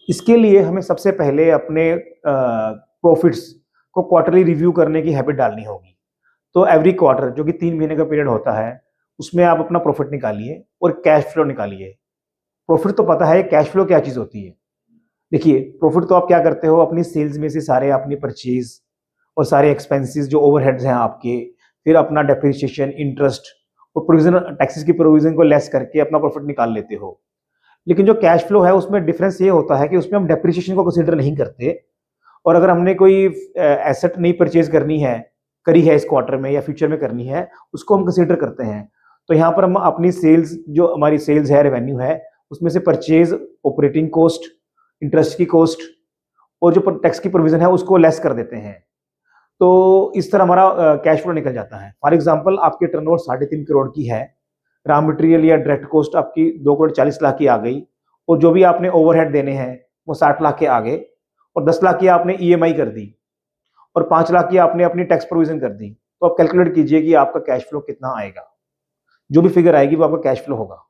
इसके लिए हमें सबसे पहले अपने प्रॉफिट्स को क्वार्टरली रिव्यू करने की हैबिट डालनी होगी। तो एवरी क्वार्टर जो कि 3 महीने का पीरियड होता है, उसमें आप अपना प्रॉफिट निकालिए और कैश फ्लो निकालिए। प्रॉफिट तो पता है, कैश फ्लो क्या चीज़ होती है? देखिए, प्रॉफिट तो आप क्या करते हो, अपनी सेल्स में से सारे अपनी परचेज़ और सारे एक्सपेंसेस जो ओवरहेड्स हैं आपके, फिर अपना डेप्रिसिएशन, इंटरेस्ट और प्रोविज़न टैक्सेस की प्रोविज़न को लेस करके अपना प्रॉफिट निकाल लेते हो। लेकिन जो कैश फ्लो है उसमें डिफरेंस ये होता है कि उसमें हम डेप्रिसिएशन को कंसीडर नहीं करते और अगर हमने कोई एसेट नई परचेज़ करनी है, करी है इस क्वार्टर में या फ्यूचर में करनी है, उसको हम कंसीडर करते हैं। तो यहाँ पर हम अपनी सेल्स जो हमारी सेल्स है, रेवेन्यू है, उसमें से परचेज़, ऑपरेटिंग कॉस्ट, इंटरेस्ट की कॉस्ट और जो टैक्स की प्रोविज़न है उसको लेस कर देते हैं। तो इस तरह हमारा कैश फ्लो निकल जाता है। फॉर एग्ज़ाम्पल आपकी टर्नओवर 3.5 करोड़ की है, रॉ मटेरियल या डायरेक्ट कॉस्ट आपकी 2 करोड़ 40 लाख की आ गई और जो भी आपने ओवरहेड देने हैं वो 60 लाख के आ गए और 10 लाख की आपने ईएमआई कर दी और 5 लाख की आपने अपनी टैक्स प्रोविज़न कर दी। तो आप कैलकुलेट कीजिए कि आपका कैश फ्लो कितना आएगा। जो भी फिगर आएगी वो आपका कैश फ्लो होगा।